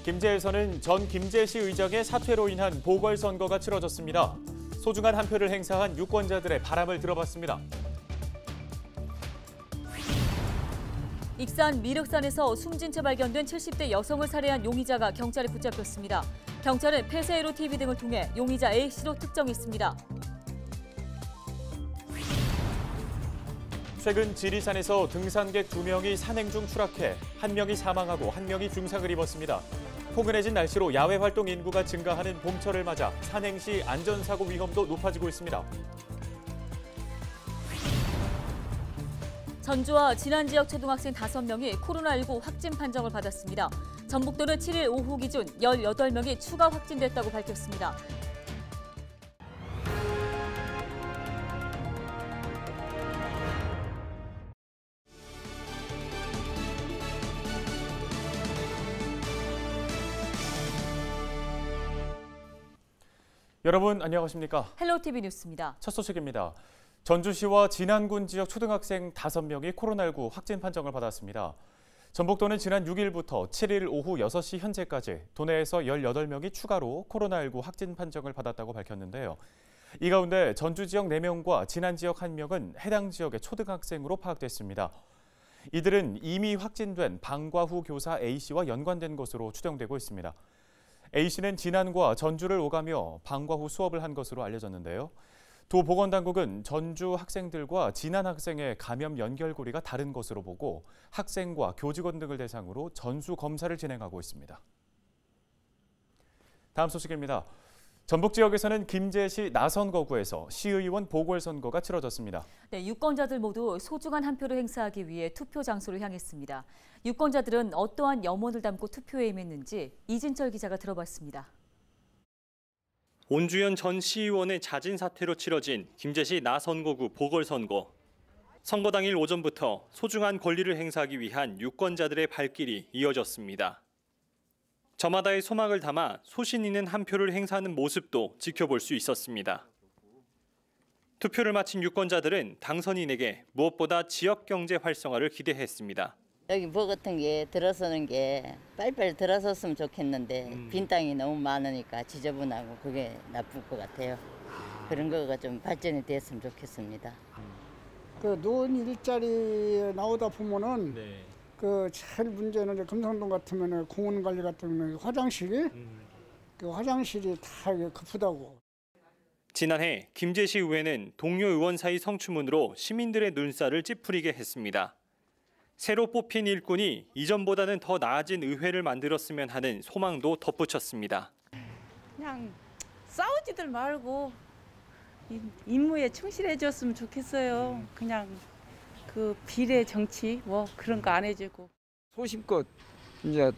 김제에서는 전 김제시 의장의 사퇴로 인한 보궐선거가 치러졌습니다. 소중한 한 표를 행사한 유권자들의 바람을 들어봤습니다. 익산 미륵산에서 숨진 채 발견된 70대 여성을 살해한 용의자가 경찰에 붙잡혔습니다. 경찰은 폐쇄로 TV 등을 통해 용의자 A씨로 특정했습니다. 최근 지리산에서 등산객 2명이 산행 중 추락해 1명이 사망하고 1명이 중상을 입었습니다. 포근해진 날씨로 야외 활동 인구가 증가하는 봄철을 맞아 산행 시 안전사고 위험도 높아지고 있습니다. 전주와 진안 지역 초등학생 5명이 코로나19 확진 판정을 받았습니다. 전북도는 7일 오후 기준 18명이 추가 확진됐다고 밝혔습니다. 여러분 안녕하십니까? 헬로티비 뉴스입니다. 첫 소식입니다. 전주시와 진안군 지역 초등학생 5명이 코로나19 확진 판정을 받았습니다. 전북도는 지난 6일부터 7일 오후 6시 현재까지 도내에서 18명이 추가로 코로나19 확진 판정을 받았다고 밝혔는데요. 이 가운데 전주 지역 4명과 진안 지역 1명은 해당 지역의 초등학생으로 파악됐습니다. 이들은 이미 확진된 방과후 교사 A씨와 연관된 것으로 추정되고 있습니다. A씨는 진안과 전주를 오가며 방과후 수업을 한 것으로 알려졌는데요. 도 보건당국은 전주 학생들과 진안 학생의 감염 연결고리가 다른 것으로 보고 학생과 교직원 등을 대상으로 전수 검사를 진행하고 있습니다. 다음 소식입니다. 전북 지역에서는 김제시 나선거구에서 시의원 보궐선거가 치러졌습니다. 네, 유권자들 모두 소중한 한 표를 행사하기 위해 투표 장소를 향했습니다. 유권자들은 어떠한 염원을 담고 투표에 임했는지 이진철 기자가 들어봤습니다. 온주연 전 시의원의 자진 사퇴로 치러진 김제시 나선거구 보궐선거. 선거 당일 오전부터 소중한 권리를 행사하기 위한 유권자들의 발길이 이어졌습니다. 저마다의 소망을 담아 소신 있는 한 표를 행사하는 모습도 지켜볼 수 있었습니다. 투표를 마친 유권자들은 당선인에게 무엇보다 지역 경제 활성화를 기대했습니다. 여기 뭐 같은 게 들어서는 게 빨리빨리 들어섰으면 좋겠는데 빈 땅이 너무 많으니까 지저분하고 그게 나쁠 것 같아요. 그런 거가 좀 발전이 됐으면 좋겠습니다. 그 노인 일자리 나오다 보면은 그 제일 문제는 이제 금성동 같으면 공원 관리 같은 경우는 화장실이 그 화장실이 다 급하다고. 지난해 김제시 의회는 동료 의원 사이 성추문으로 시민들의 눈살을 찌푸리게 했습니다. 새로 뽑힌 일꾼이 이전보다는 더 나아진 의회를 만들었으면 하는 소망도 덧붙였습니다. 그냥 싸우지들 말고 임무에 충실해줬으면 좋겠어요. 그냥 그 비례 정치 뭐 그런 거 안 해주고. 소심껏 이제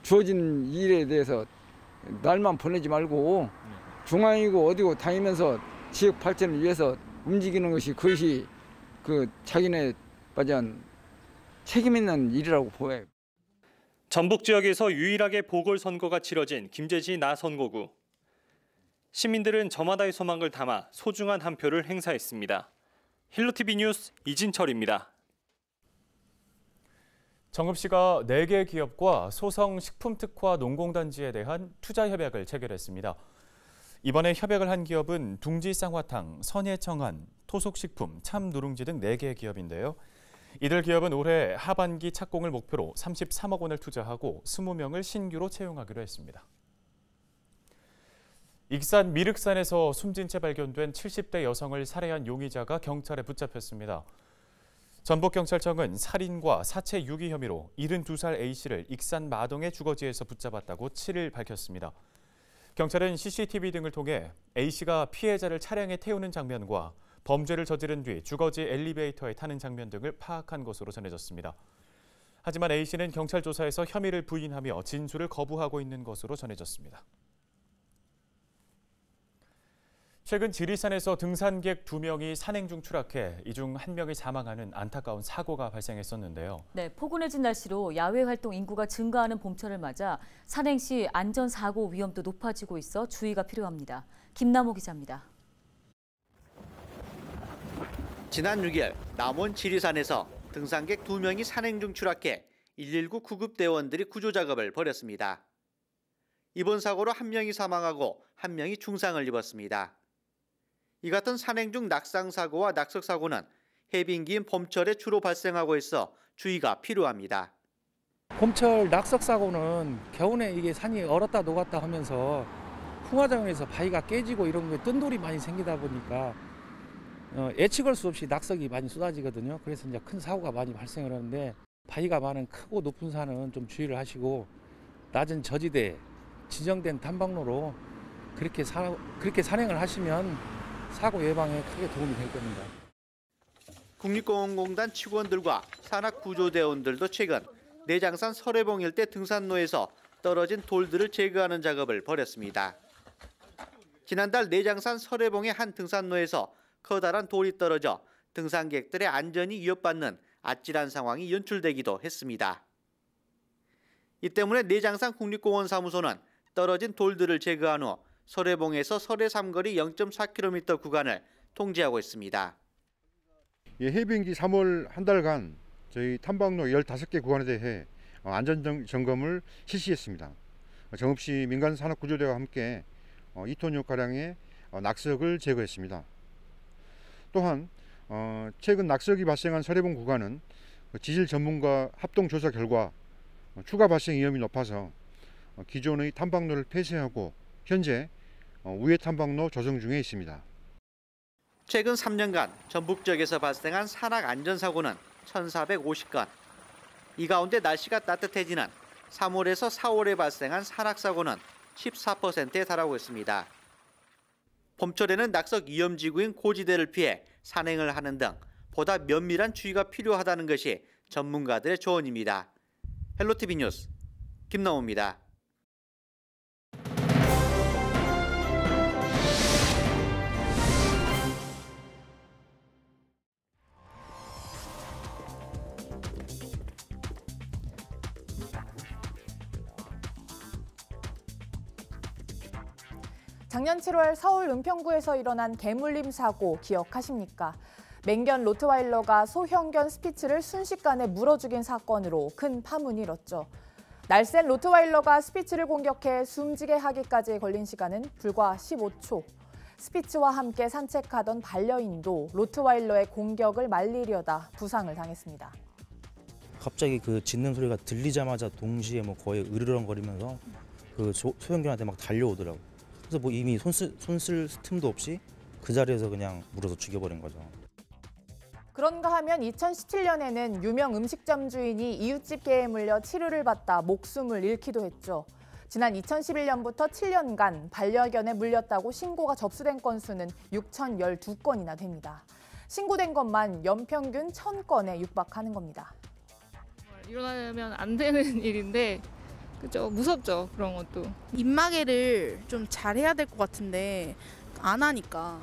주어진 일에 대해서 날만 보내지 말고 중앙이고 어디고 다니면서 지역 발전을 위해서 움직이는 것이 그것이 그 자기네 맞은 책임 있는 일이라고 보여요. 전북 지역에서 유일하게 보궐선거가 치러진 김제시 나선거구. 시민들은 저마다의 소망을 담아 소중한 한 표를 행사했습니다. 힐로티비 뉴스 이진철입니다. 정읍시가 4개 기업과 소성 식품특화 농공단지에 대한 투자 협약을 체결했습니다. 이번에 협약을 한 기업은 둥지 쌍화탕, 선예청한, 토속식품, 참누룽지 등 4개 기업인데요. 이들 기업은 올해 하반기 착공을 목표로 33억 원을 투자하고 20명을 신규로 채용하기로 했습니다. 익산 미륵산에서 숨진 채 발견된 70대 여성을 살해한 용의자가 경찰에 붙잡혔습니다. 전북경찰청은 살인과 사체 유기 혐의로 72살 A씨를 익산 마동의 주거지에서 붙잡았다고 7일 밝혔습니다. 경찰은 CCTV 등을 통해 A씨가 피해자를 차량에 태우는 장면과 범죄를 저지른 뒤 주거지 엘리베이터에 타는 장면 등을 파악한 것으로 전해졌습니다. 하지만 A씨는 경찰 조사에서 혐의를 부인하며 진술을 거부하고 있는 것으로 전해졌습니다. 최근 지리산에서 등산객 2명이 산행 중 추락해 이 중 1명이 사망하는 안타까운 사고가 발생했었는데요. 네, 포근해진 날씨로 야외 활동 인구가 증가하는 봄철을 맞아 산행 시 안전사고 위험도 높아지고 있어 주의가 필요합니다. 김남호 기자입니다. 지난 6일 남원 지리산에서 등산객 2명이 산행 중 추락해 119 구급대원들이 구조 작업을 벌였습니다. 이번 사고로 1명이 사망하고 1명이 중상을 입었습니다. 이 같은 산행 중 낙상 사고와 낙석 사고는 해빙기인 봄철에 주로 발생하고 있어 주의가 필요합니다. 봄철 낙석 사고는 겨우내 이게 산이 얼었다 녹았다 하면서 풍화장에서 바위가 깨지고 이런 게 뜬돌이 많이 생기다 보니까 예측할 수 없이 낙석이 많이 쏟아지거든요. 그래서 이제 큰 사고가 많이 발생을 하는데 바위가 많은 크고 높은 산은 좀 주의를 하시고 낮은 저지대 지정된 탐방로로 그렇게 산행을 하시면 사고 예방에 크게 도움이 될 겁니다. 국립공원공단 직원들과 산악구조대원들도 최근 내장산 설해봉 일대 등산로에서 떨어진 돌들을 제거하는 작업을 벌였습니다. 지난달 내장산 설해봉의 한 등산로에서 커다란 돌이 떨어져 등산객들의 안전이 위협받는 아찔한 상황이 연출되기도 했습니다. 이 때문에 내장산 국립공원 사무소는 떨어진 돌들을 제거한 후 설해봉에서 설해 삼거리 0.4km 구간을 통제하고 있습니다. 해빙기 3월 한 달간 저희 탐방로 15개 구간에 대해 안전 점검을 실시했습니다. 정읍시 민간 산악구조대와 함께 2톤여 가량의 낙석을 제거했습니다. 또한 최근 낙석이 발생한 설해봉 구간은 지질 전문가 합동 조사 결과 추가 발생 위험이 높아서 기존의 탐방로를 폐쇄하고 현재 우회 탐방로 조성 중에 있습니다. 최근 3년간 전북 지역에서 발생한 산악 안전사고는 1,450건. 이 가운데 날씨가 따뜻해지는 3월에서 4월에 발생한 산악사고는 14%에 달하고 있습니다. 봄철에는 낙석 위험지구인 고지대를 피해 산행을 하는 등 보다 면밀한 주의가 필요하다는 것이 전문가들의 조언입니다. 헬로티비 뉴스 김나오입니다. 작년 7월 서울 은평구에서 일어난 개물림 사고 기억하십니까? 맹견 로트와일러가 소형견 스피츠를 순식간에 물어 죽인 사건으로 큰 파문이 일었죠. 날쌘 로트와일러가 스피츠를 공격해 숨지게 하기까지 걸린 시간은 불과 15초. 스피츠와 함께 산책하던 반려인도 로트와일러의 공격을 말리려다 부상을 당했습니다. 갑자기 그 짖는 소리가 들리자마자 동시에 거의 으르렁거리면서 그 소형견한테 막 달려오더라고. 그래서 이미 손 쓸 틈도 없이 그 자리에서 그냥 물어서 죽여버린 거죠. 그런가 하면 2017년에는 유명 음식점 주인이 이웃집 개에 물려 치료를 받다 목숨을 잃기도 했죠. 지난 2011년부터 7년간 반려견에 물렸다고 신고가 접수된 건수는 6,012건이나 됩니다. 신고된 것만 연평균 1,000건에 육박하는 겁니다. 일어나면 안 되는 일인데 그죠? 무섭죠, 그런 것도. 입마개를 좀 잘해야 될 것 같은데 안 하니까.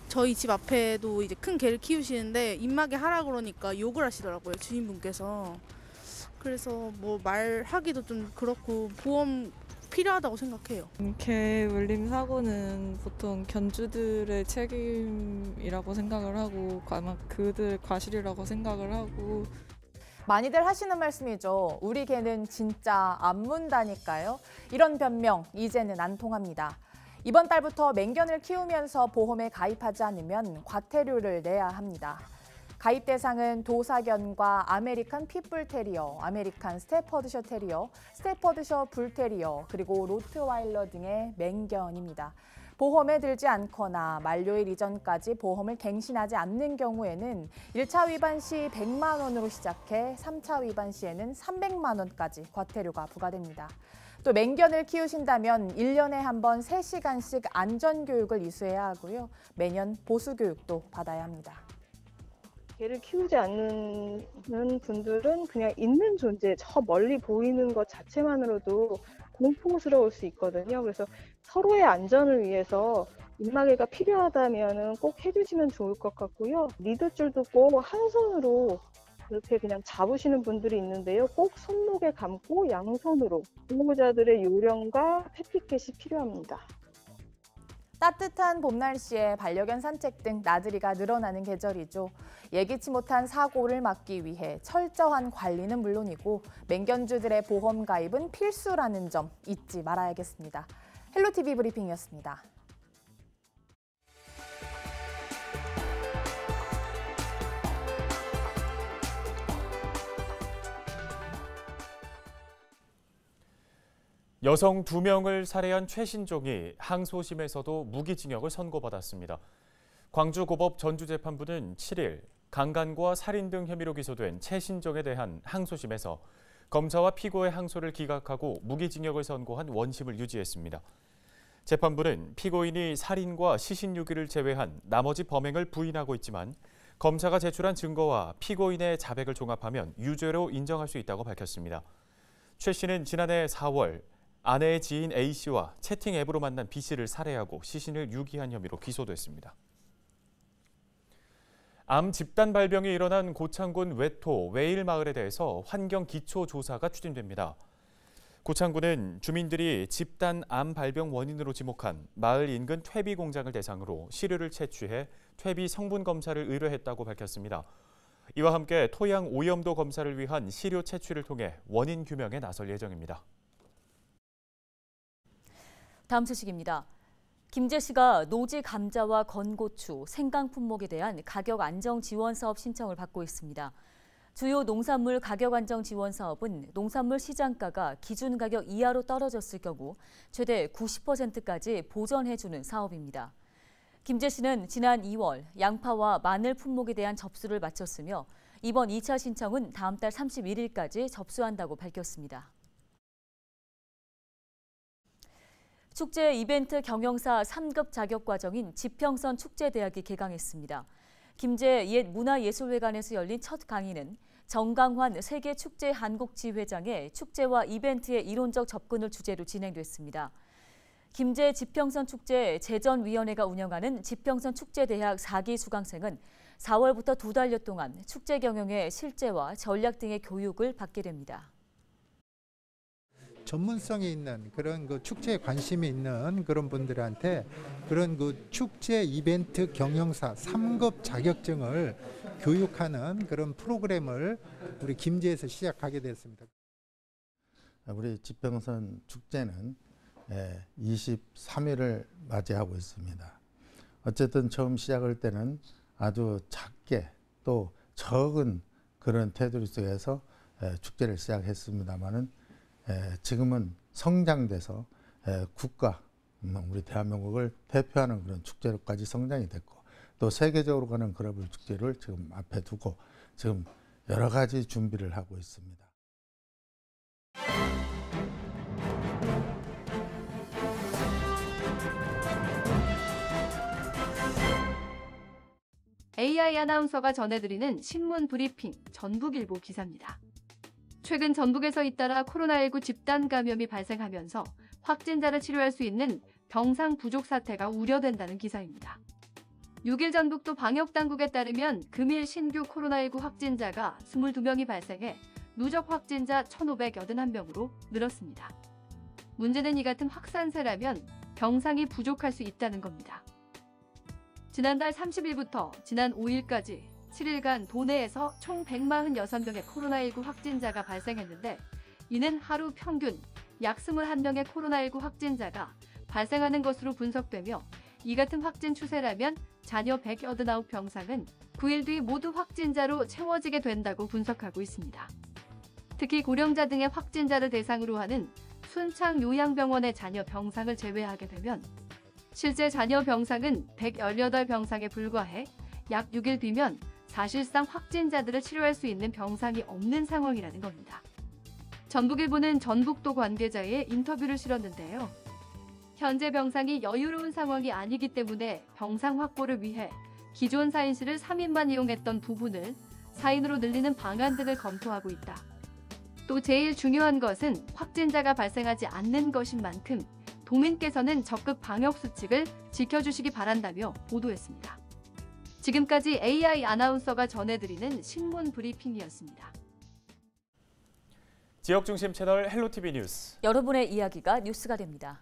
저희 집 앞에도 이제 큰 개를 키우시는데 입마개 하라 그러니까 욕을 하시더라고요, 주인분께서. 그래서 말하기도 좀 그렇고 보험 필요하다고 생각해요. 개 물림 사고는 보통 견주들의 책임이라고 생각을 하고 아마 그들 과실이라고 생각을 하고. 많이들 하시는 말씀이죠. 우리 개는 진짜 안 문다니까요. 이런 변명 이제는 안 통합니다. 이번 달부터 맹견을 키우면서 보험에 가입하지 않으면 과태료를 내야 합니다. 가입 대상은 도사견과 아메리칸 핏불 테리어, 아메리칸 스테퍼드셔 테리어, 스테퍼드셔 불 테리어, 그리고 로트와일러 등의 맹견입니다. 보험에 들지 않거나 만료일 이전까지 보험을 갱신하지 않는 경우에는 1차 위반 시 100만 원으로 시작해 3차 위반 시에는 300만 원까지 과태료가 부과됩니다. 또 맹견을 키우신다면 1년에 한 번 3시간씩 안전교육을 이수해야 하고요. 매년 보수교육도 받아야 합니다. 개를 키우지 않는 분들은 그냥 있는 존재, 저 멀리 보이는 것 자체만으로도 공포스러울 수 있거든요. 그래서 서로의 안전을 위해서 입마개가 필요하다면 꼭 해주시면 좋을 것 같고요. 리드줄도 꼭 한 손으로 이렇게 그냥 잡으시는 분들이 있는데요. 꼭 손목에 감고 양손으로 보호자들의 요령과 패티켓이 필요합니다. 따뜻한 봄 날씨에 반려견 산책 등 나들이가 늘어나는 계절이죠. 예기치 못한 사고를 막기 위해 철저한 관리는 물론이고 맹견주들의 보험 가입은 필수라는 점 잊지 말아야겠습니다. 헬로티비 브리핑이었습니다. 여성 2명을 살해한 최신종이 항소심에서도 무기징역을 선고받았습니다. 광주고법 전주재판부는 7일 강간과 살인 등 혐의로 기소된 최신종에 대한 항소심에서 검사와 피고의 항소를 기각하고 무기징역을 선고한 원심을 유지했습니다. 재판부는 피고인이 살인과 시신유기를 제외한 나머지 범행을 부인하고 있지만 검사가 제출한 증거와 피고인의 자백을 종합하면 유죄로 인정할 수 있다고 밝혔습니다. 최 씨는 지난해 4월 아내의 지인 A씨와 채팅 앱으로 만난 B씨를 살해하고 시신을 유기한 혐의로 기소됐습니다. 암 집단 발병이 일어난 고창군 외토 외일마을에 대해서 환경기초조사가 추진됩니다. 고창군은 주민들이 집단 암 발병 원인으로 지목한 마을 인근 퇴비 공장을 대상으로 시료를 채취해 퇴비 성분 검사를 의뢰했다고 밝혔습니다. 이와 함께 토양 오염도 검사를 위한 시료 채취를 통해 원인 규명에 나설 예정입니다. 다음 소식입니다. 김제 씨가 노지 감자와 건고추, 생강 품목에 대한 가격 안정 지원 사업 신청을 받고 있습니다. 주요 농산물 가격 안정 지원 사업은 농산물 시장가가 기준 가격 이하로 떨어졌을 경우 최대 90%까지 보전해주는 사업입니다. 김제 씨는 지난 2월 양파와 마늘 품목에 대한 접수를 마쳤으며 이번 2차 신청은 다음 달 31일까지 접수한다고 밝혔습니다. 축제 이벤트 경영사 3급 자격 과정인 지평선 축제대학이 개강했습니다. 김제 옛문화예술회관에서 열린 첫 강의는 정강환 세계축제 한국지회장의 축제와 이벤트의 이론적 접근을 주제로 진행됐습니다. 김제 지평선 축제 재전위원회가 운영하는 지평선 축제대학 4기 수강생은 4월부터 2달여 동안 축제 경영의 실제와 전략 등의 교육을 받게 됩니다. 전문성이 있는 그런 그 축제에 관심이 있는 그런 분들한테 그런 그 축제 이벤트 경영사 3급 자격증을 교육하는 그런 프로그램을 우리 김제에서 시작하게 됐습니다. 우리 지평선 축제는 23일을 맞이하고 있습니다. 어쨌든 처음 시작할 때는 아주 작게 또 적은 그런 테두리 속에서 축제를 시작했습니다만은 지금은 성장돼서 국가, 우리 대한민국을 대표하는 그런 축제로까지 성장이 됐고 또 세계적으로 가는 글로벌 축제를 지금 앞에 두고 지금 여러 가지 준비를 하고 있습니다. AI 아나운서가 전해드리는 신문 브리핑 전북일보 기사입니다. 최근 전북에서 잇따라 코로나19 집단 감염이 발생하면서 확진자를 치료할 수 있는 병상 부족 사태가 우려된다는 기사입니다. 6일 전북도 방역당국에 따르면 금일 신규 코로나19 확진자가 22명이 발생해 누적 확진자 1,581명으로 늘었습니다. 문제는 이 같은 확산세라면 병상이 부족할 수 있다는 겁니다. 지난달 30일부터 지난 5일까지 7일간 도내에서 총 146명의 코로나19 확진자가 발생했는데 이는 하루 평균 약 21명의 코로나19 확진자가 발생하는 것으로 분석되며 이 같은 확진 추세라면 잔여 189병상은 9일 뒤 모두 확진자로 채워지게 된다고 분석하고 있습니다. 특히 고령자 등의 확진자를 대상으로 하는 순창 요양병원의 잔여 병상을 제외하게 되면 실제 잔여 병상은 118병상에 불과해 약 6일 뒤면 사실상 확진자들을 치료할 수 있는 병상이 없는 상황이라는 겁니다. 전북일보는 전북도 관계자의 인터뷰를 실었는데요. 현재 병상이 여유로운 상황이 아니기 때문에 병상 확보를 위해 기존 4인실을 3인만 이용했던 부분을 4인으로 늘리는 방안 등을 검토하고 있다. 또 제일 중요한 것은 확진자가 발생하지 않는 것인 만큼 도민께서는 적극 방역수칙을 지켜주시기 바란다며 보도했습니다. 지금까지 AI 아나운서가 전해드리는 신문 브리핑이었습니다. 지역 중심 채널 헬로티비 뉴스. 여러분의 이야기가 뉴스가 됩니다.